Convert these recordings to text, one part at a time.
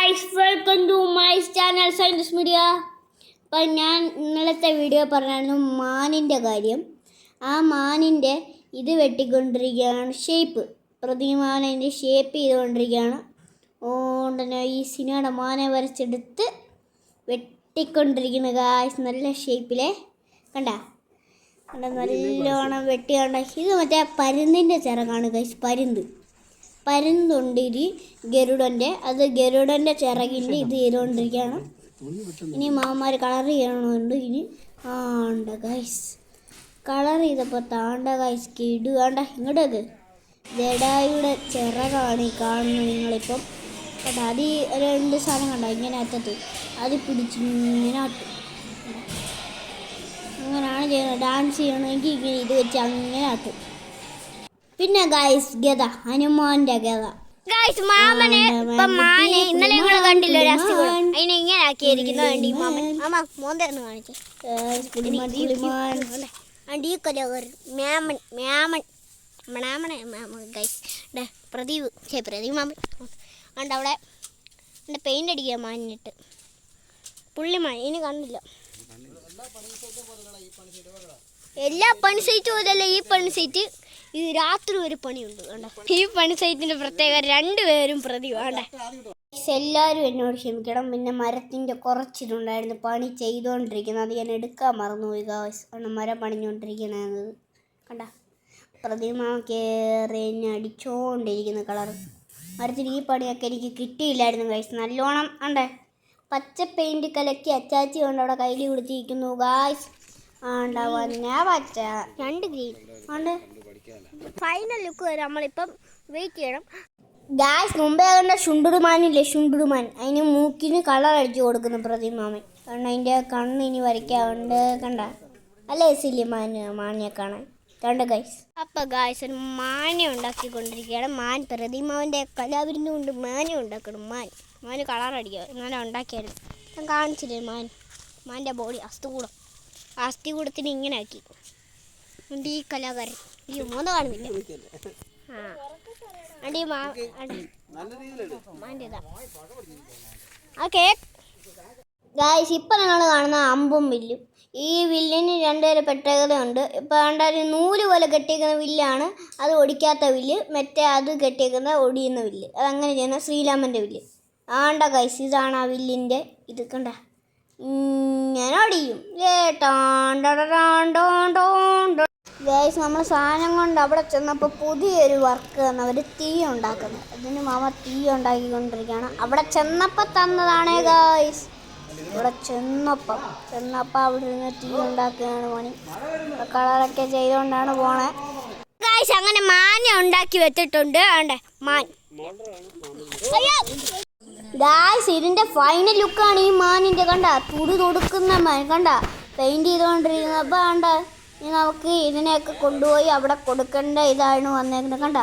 Guys, welcome to my channel science media. അപ്പം ഞാൻ ഇന്നലത്തെ വീഡിയോ പറഞ്ഞായിരുന്നു മാനിൻ്റെ കാര്യം. ആ മാനിൻ്റെ ഇത് വെട്ടിക്കൊണ്ടിരിക്കുകയാണ്, ഷേപ്പ് പ്രതിമാനതിൻ്റെ ഷേപ്പ് ചെയ്തുകൊണ്ടിരിക്കുകയാണ്. ഓണ്ടനെ ഈ സിനിമയുടെ മാനെ വരച്ചെടുത്ത് വെട്ടിക്കൊണ്ടിരിക്കുന്ന ഗായ്സ്. നല്ല ഷേപ്പിലെ കണ്ട നല്ലോണം വെട്ടിയാണ്ട. ഇത് മറ്റേ പരുന്തിൻ്റെ ചിറകാണ് ഗായ്സ്. പരുന്തുണ്ട് ഇത് ഗരുഡൻ്റെ. അത് ഗരുഡൻ്റെ ചിറകിൻ്റെ ഇത് ചെയ്തുകൊണ്ടിരിക്കുകയാണ്. ഇനി മാമാർ കളർ ചെയ്യണമുണ്ട്. ഇനി ആണ്ട ഗൈസ് കളർ ചെയ്തപ്പോൾ താണ്ട ഗൈസ് കിടു വേണ്ട ഇങ്ങോട്ടേക്ക് ജഡായുടെ ചിറകാണ് ഈ കാണുന്നത് നിങ്ങളിപ്പം കേട്ടോ. അത് ഈ രണ്ട് സാധനം കണ്ട ഇങ്ങനെ അറ്റത്ത് അത് പിടിച്ചിങ്ങനെ ആട്ടും. അങ്ങനെയാണ് ചെയ്യുന്നത്. ഡാൻസ് ചെയ്യണമെങ്കിൽ ഇങ്ങനെ ഇത് വെച്ച് അങ്ങനെ ആട്ടും. പിന്നെ ഗൈസ് ഗദ, ഹനുമാന്റെ ഗദ ഗൈസ്. മാമനെ ഇപ്പം മാനെ ഇന്നലെ നിങ്ങൾ കണ്ടില്ല, ഒരു അസുഖം അതിനെ ഇങ്ങനെ ആക്കിയിരിക്കുന്നു. വേണ്ടി മാമൻ മാമ മോന്തെന്ന് കാണിച്ചു ഗൈസ്. പ്രദീപ് മാമൻ കണ്ട അവിടെ എൻ്റെ പെയിൻ്റ് അടിക്കുക മാനിട്ട്. പുള്ളി മാൻ ഇനി കണ്ടില്ല. എല്ലാ പണി സൈറ്റും പോലല്ല ഈ പണി സൈറ്റ്. ഇത് രാത്രി ഒരു പണിയുണ്ട് കണ്ടോ. ഈ പണി സൈറ്റിൻ്റെ പ്രത്യേകത രണ്ടുപേരും പ്രതി വേണ്ട. എല്ലാവരും എന്നോട് ക്ഷമിക്കണം. പിന്നെ മരത്തിൻ്റെ കുറച്ചിട്ടുണ്ടായിരുന്നു പണി ചെയ്തുകൊണ്ടിരിക്കുന്നത്, അത് ഞാൻ എടുക്കാൻ മറന്നുപോയി ഗായ്സ്. കാരണം മരം പണിഞ്ഞുകൊണ്ടിരിക്കണത് കണ്ട. പ്രതിമ കയറി എന്നെ അടിച്ചുകൊണ്ടിരിക്കുന്ന കളർ. മരത്തിന് ഈ പണിയൊക്കെ എനിക്ക് കിട്ടിയില്ലായിരുന്നു ഗായ്സ്. നല്ലോണം ഉണ്ടേ പച്ച പെയിൻറ്റ് കലക്കി അച്ചാച്ചി കൊണ്ട് അവിടെ കയ്യിൽ കൊടുത്തിരിക്കുന്നു ഗായ്സ്. പച്ച രണ്ട് ഗ്രീൻ ഉണ്ട്. ഫൈനൽ ലുക്ക് വരെ നമ്മളിപ്പം വെയിറ്റ് ചെയ്യണം ഗായ്സ്. മുമ്പേ കണ്ട ശുണ്ടുടുമാനില്ലേ, ശുണ്ടുടുമാൻ, അതിന് മൂക്കിന് കളർ അടിച്ചു കൊടുക്കുന്നു പ്രതിമാമൻ. കാരണം അതിൻ്റെ കണ്ണ് ഇനി വരയ്ക്കാറുണ്ട് കണ്ട. അല്ലേ സില്ലി മാനിനെ കാണാൻ കണ്ട ഗായ്സ്. അപ്പം ഗായ്സ് ഒരു മാനെ ഉണ്ടാക്കിക്കൊണ്ടിരിക്കുകയാണ്. മാൻ പ്രതിമാവിൻ്റെ കലാവിരുന്ന് കൊണ്ട് മാനെ ഉണ്ടാക്കണം. മാന് കളർ അടിക്കുക എന്നാലും ഉണ്ടാക്കിയായിരുന്നു. ഞാൻ കാണിച്ചില്ലേ മാൻ്റെ ബോഡി അസ്ഥികൂടത്തിന് ഇങ്ങനെ ആക്കി. ഈ കലാകാരൻ ഈ മൂന്ന് കാണുന്നില്ല. ഗായ്സ് ഇപ്പം നിങ്ങൾ കാണുന്ന അമ്പും വില്ലും. ഈ വില്ലിന് രണ്ടുപേരെ പ്രത്യേകതയുണ്ട്. ഇപ്പം ഒരു നൂല് പോലെ കെട്ടിയേക്കുന്ന വില്ലാണ്, അത് ഒടിക്കാത്ത വില്ല്. മറ്റേ അത് കെട്ടിയേക്കുന്ന ഒടിയുന്ന വില്ല്. അതങ്ങനെ ചെയ്യുന്ന ശ്രീരാമൻ്റെ വില്ല് ആണ്ട ഗൈസ്. ഇതാണ് ആ വില്ലിൻ്റെ ഇത് കണ്ട. ഇങ്ങനെ ഒടിയും ഗൈസ്. നമ്മൾ സാധനം കൊണ്ട് അവിടെ ചെന്നപ്പോൾ പുതിയൊരു വർക്ക് തന്നവർ തീ ഉണ്ടാക്കുന്നത്. അതിന് മാമ തീ ഉണ്ടാക്കിക്കൊണ്ടിരിക്കുകയാണ്. അവിടെ ചെന്നപ്പോൾ തന്നതാണേ ഗൈസ്. ഇവിടെ ചെന്നപ്പം അവിടെ നിന്ന് തീ ഉണ്ടാക്കുകയാണ് പണി. കളറൊക്കെ ചെയ്തുകൊണ്ടാണ് പോണേ ഗൈസ്. അങ്ങനെ മാനെ ഉണ്ടാക്കി വെച്ചിട്ടുണ്ട്. ആണ്ടേ മാൻ ഗായ്സ്. ഇതിൻ്റെ ഫൈനൽ ലുക്കാണ് ഈ മാനിൻ്റെ കണ്ട. തുടി തൊടുക്കുന്ന മാൻ കണ്ട പെയിൻറ്റ് ചെയ്തുകൊണ്ടിരിക്കുന്നത്. അപ്പോൾ കണ്ട ഇനി നമുക്ക് ഇതിനെയൊക്കെ കൊണ്ടുപോയി അവിടെ കൊടുക്കേണ്ട ഇതാണ് വന്നേക്കുന്നത് കണ്ട.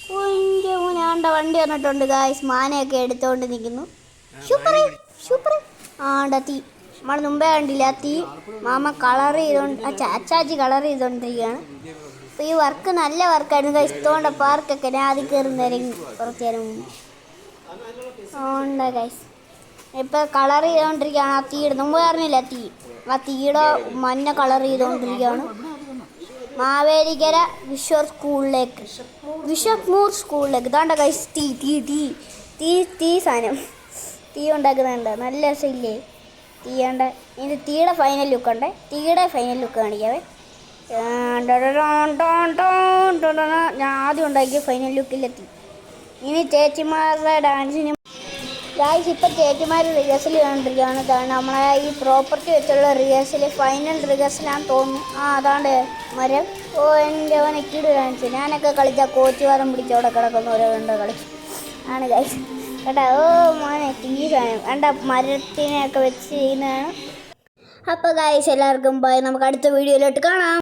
കുഞ്ഞു മുനാണ്ട വണ്ടി വന്നിട്ടുണ്ട് ഗായ്സ്. മാനയൊക്കെ എടുത്തുകൊണ്ട് നിൽക്കുന്നു. സൂപ്പർ ആണ്ട തീ നമ്മൾ മുമ്പേ കണ്ടില്ല. തീ മാമ കളർ ചെയ്തുകൊണ്ട് അച്ചാച്ചി കളർ ചെയ്തുകൊണ്ടിരിക്കുകയാണ്. അപ്പോൾ ഈ വർക്ക് നല്ല വർക്കായിരുന്നു ഗായ്സ്. തോണ്ട പാർക്കൊക്കെ ഞാൻ ആദ്യം കയറി നിരങ്ങി കുറച്ച് നേരം ഉണ്ട് ഗൈസ്. ഇപ്പം കളർ ചെയ്തുകൊണ്ടിരിക്കുകയാണ്. ആ തീയുടെ മുമ്പ് പറഞ്ഞില്ല ആ തീയുടെ മഞ്ഞ കളർ ചെയ്തുകൊണ്ടിരിക്കുകയാണ്. മാവേലിക്കര വിശ്വമൂർ സ്കൂളിലേക്ക് ഇതാണ്ട ഗൈസ്. തീ സാധനം തീ ഉണ്ടാക്കുന്നുണ്ട്. നല്ല രസമില്ലേ തീയുണ്ട്. ഇതിൻ്റെ തീയുടെ ഫൈനൽ ലുക്കുണ്ട്. തീയുടെ ഫൈനൽ ലുക്ക് കാണിക്കാവേ. ഞാൻ ആദ്യം ഉണ്ടാക്കിയ ഫൈനൽ ലുക്കിലെത്തി. ഇനി ചേച്ചിമാരുടെ ഡാൻസിന് ഗായ്സ് ഇപ്പം ചേച്ചിമാർ റിഹേഴ്സൽ കണ്ടിരിക്കുകയാണ്. നമ്മളെ ഈ പ്രോപ്പർട്ടി വെച്ചുള്ള റിഹേഴ്സൽ ഫൈനൽ റിഹേഴ്സലാണെന്ന് തോന്നുന്നു. അതാണ്ട് മരം. എൻ്റെ ഓനക്കിട് ഡാൻസ് ഞാനൊക്കെ കളിച്ചാൽ കോച്ചുവാദം പിടിച്ചവിടെ കിടക്കുന്ന ഓരോ കണ്ടോ കളിച്ചു ആണ് ഗായ്സ് കേട്ടോ. മോനെ തീ സാധനം കണ്ട മരത്തിനെയൊക്കെ വെച്ച് ചെയ്യുന്നതാണ്. അപ്പോൾ ഗായ്സ് എല്ലാവർക്കും ബൈ. നമുക്ക് അടുത്ത വീഡിയോയിലോട്ട് കാണാം.